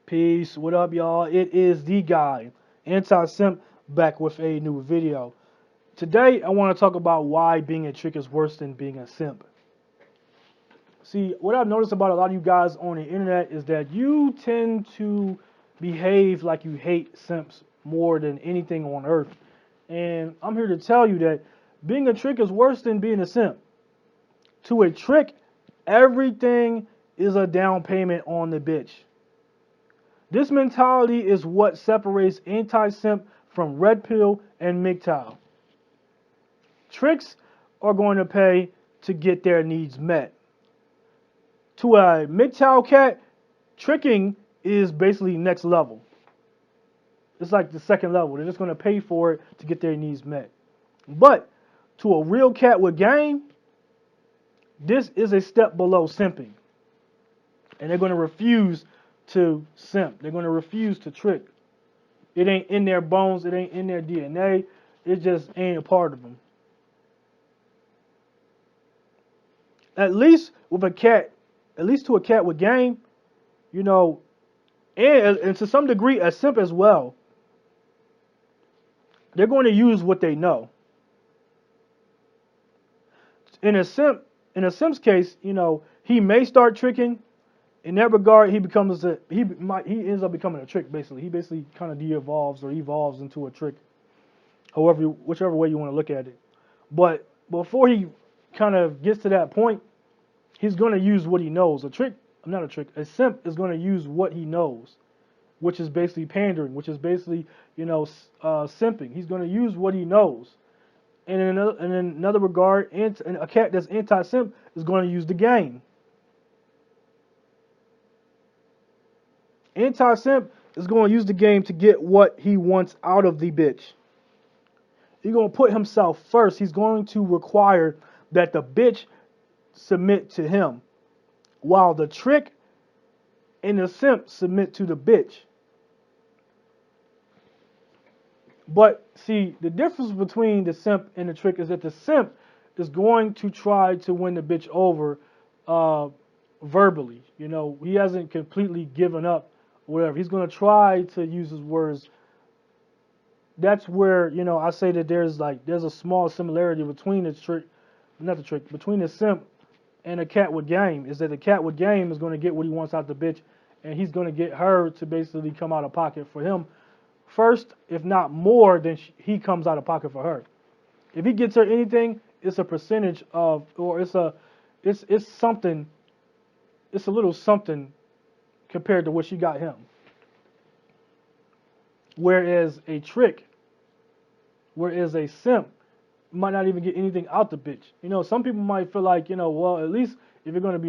Peace. What up, y'all? It is the guy, Anti-Simp, back with a new video. Today, I want to talk about why being a trick is worse than being a simp. See, what I've noticed about a lot of you guys on the internet is that you tend to behave like you hate simps more than anything on earth. And I'm here to tell you that being a trick is worse than being a simp. To a trick, everything is a down payment on the bitch. This mentality is what separates anti-simp from red pill and MGTOW. Tricks are going to pay to get their needs met. To a MGTOW cat, tricking is basically next level. It's like the second level. They're just going to pay for it to get their needs met. But to a real cat with game, this is a step below simping. And they're going to refuse to simp. They're going to refuse to trick. It ain't in their bones. It ain't in their DNA. It just ain't a part of them. At least with a cat, at least to a cat with game, you know, and to some degree a simp as well, they're going to use what they know. In a simp's case, you know, he may start tricking. In that regard, he ends up becoming a trick. Basically, he basically kind of de-evolves or evolves into a trick, whichever way you want to look at it. But before he kind of gets to that point, he's going to use what he knows. A simp is going to use what he knows, which is basically pandering, which is basically, simping. He's going to use what he knows. And in another regard, a cat that's anti-simp is going to use the game. Anti-simp is going to use the game to get what he wants out of the bitch. He's going to put himself first. He's going to require that the bitch submit to him, while the trick and the simp submit to the bitch. But see, the difference between the simp and the trick is that the simp is going to try to win the bitch over verbally. You know, he hasn't completely given up, whatever. He's going to try to use his words. That's where, I say that there's a small similarity between between the simp and a cat with game, is that the cat with game is going to get what he wants out the bitch, and he's going to get her to basically come out of pocket for him first, if not more than he comes out of pocket for her. If he gets her anything, it's a percentage of, or it's something, it's a little something compared to what she got him. Whereas a simp might not even get anything out the bitch. Some people might feel like, well, at least if you're going to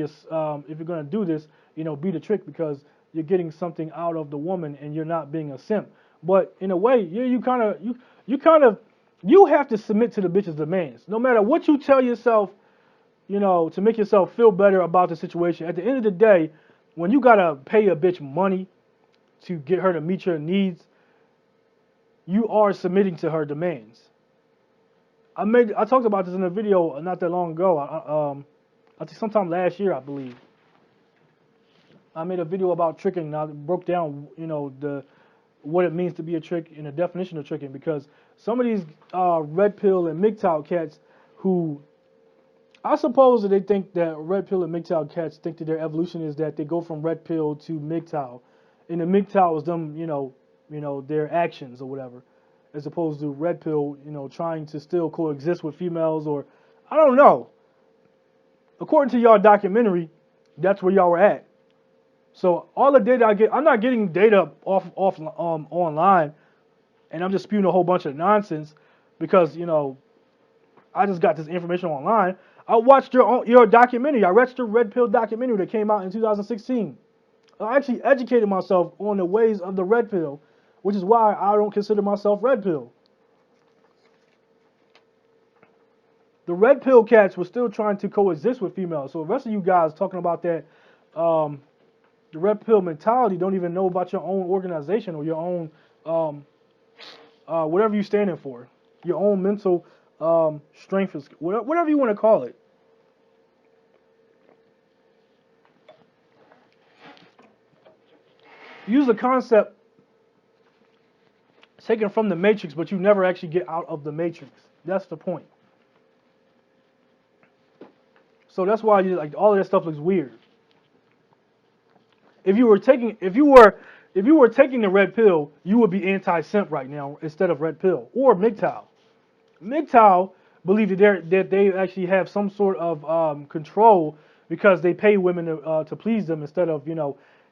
if you're going to do this, be the trick, because you're getting something out of the woman and you're not being a simp. But in a way, you have to submit to the bitch's demands. No matter what you tell yourself, to make yourself feel better about the situation. At the end of the day, when you gotta pay a bitch money to get her to meet your needs, you are submitting to her demands. I talked about this in a video not that long ago. I think sometime last year, I believe. I made a video about tricking. Now I broke down, what it means to be a trick and the definition of tricking, because some of these red pill and MGTOW cats who, I suppose that they think that red pill and MGTOW cats think that their evolution is that they go from red pill to MGTOW, and the MGTOW is them, their actions or whatever, as opposed to red pill, trying to still coexist with females, or I don't know. According to y'all documentary, that's where y'all were at. So all the data I get, I'm not getting data online, and I'm just spewing a whole bunch of nonsense because I just got this information online. I watched your documentary. I watched the Red Pill documentary that came out in 2016. I actually educated myself on the ways of the Red Pill, which is why I don't consider myself Red Pill. The Red Pill cats were still trying to coexist with females. So the rest of you guys talking about that, the Red Pill mentality, don't even know about your own organization or your own, whatever you're standing for, your own mental strength, whatever you want to call it. use a concept taken from the Matrix, but you never actually get out of the Matrix. That's the point. So that's why you like all of that stuff looks weird. If you were taking the red pill, you would be anti-simp right now instead of red pill or MGTOW. MGTOW believe that they actually have some sort of control because they pay women to please them instead of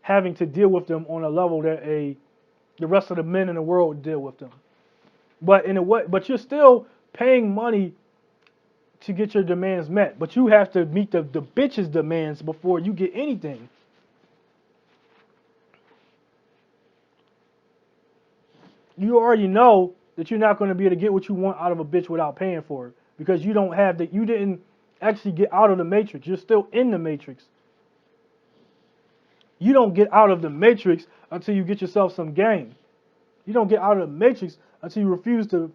having to deal with them on a level that the rest of the men in the world deal with them. But in a way, but you're still paying money to get your demands met. But you have to meet the bitch's demands before you get anything. You already know that you're not going to be able to get what you want out of a bitch without paying for it because you didn't actually get out of the Matrix. You're still in the Matrix. You don't get out of the Matrix until you get yourself some game. You don't get out of the Matrix until you refuse to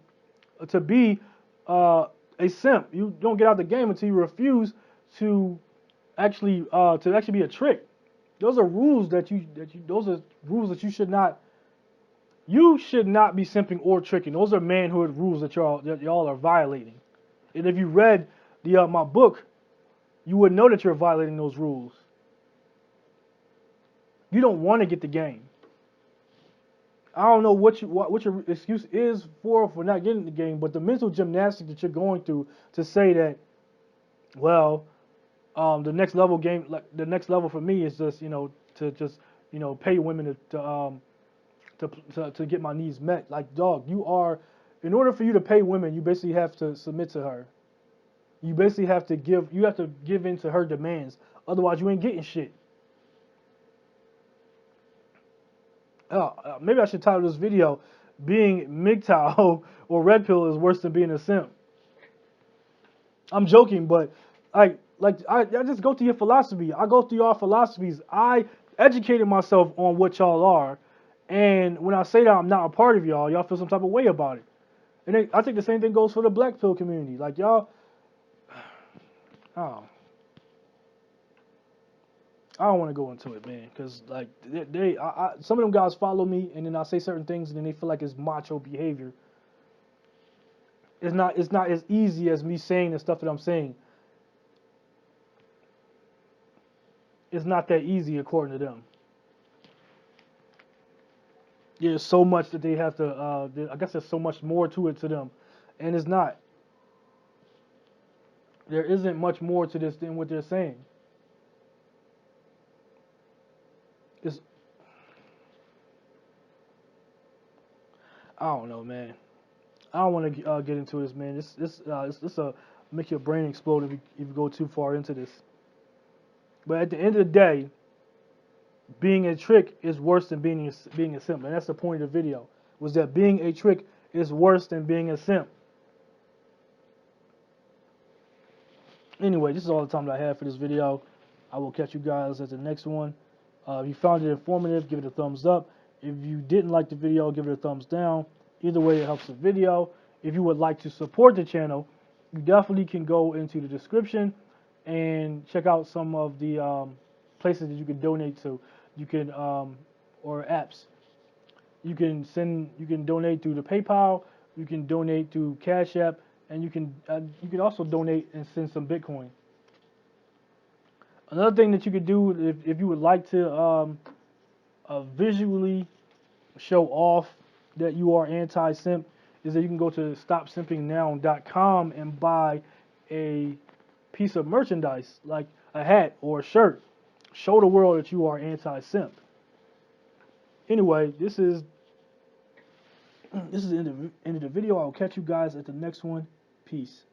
be a simp. You don't get out of the game until you refuse to actually be a trick. Those are rules that you should not. You should not be simping or tricking. Those are manhood rules that y'all are violating. And if you read my book, you would know that you're violating those rules. You don't want to get the game. I don't know what your excuse is for not getting the game, but the mental gymnastics that you're going through to say that, well, the next level game, like the next level for me is just to just pay women to get my needs met. Like, dog, in order for you to pay women, you basically have to submit to her. You basically have to give in to her demands. Otherwise, you ain't getting shit. Maybe I should title this video, "Being MGTOW or Red Pill is worse than being a simp." I'm joking, but I just go through your philosophy. I go through y'all philosophies. I educated myself on what y'all are, and when I say that I'm not a part of y'all feel some type of way about it. And I think the same thing goes for the black pill community. Like y'all, I don't want to go into it, man, because like some of them guys follow me, and then I say certain things, and then they feel like it's macho behavior. It's not as easy as me saying the stuff that I'm saying. It's not that easy according to them. There's so much that they have to. I guess there's so much more to it to them, and it's not. There isn't much more to this than what they're saying. I don't know, man. I don't want to get into this, man. This make your brain explode if you go too far into this. But at the end of the day, being a trick is worse than being a simp, and that's the point of the video. Was that being a trick is worse than being a simp. Anyway, this is all the time that I have for this video. I will catch you guys at the next one. If you found it informative, give it a thumbs up. If you didn't like the video, give it a thumbs down. Either way, it helps the video. If you would like to support the channel, you definitely can go into the description and check out some of the places that you can donate to. You can or apps. You can donate through the PayPal. You can donate through CashApp, and you can also donate and send some Bitcoin. Another thing that you could do if you would like to visually show off that you are anti-simp is that you can go to stopsimpingnow.com and buy a piece of merchandise like a hat or a shirt. Show the world that you are anti-simp. Anyway, this is the end of the video. I will catch you guys at the next one. Peace.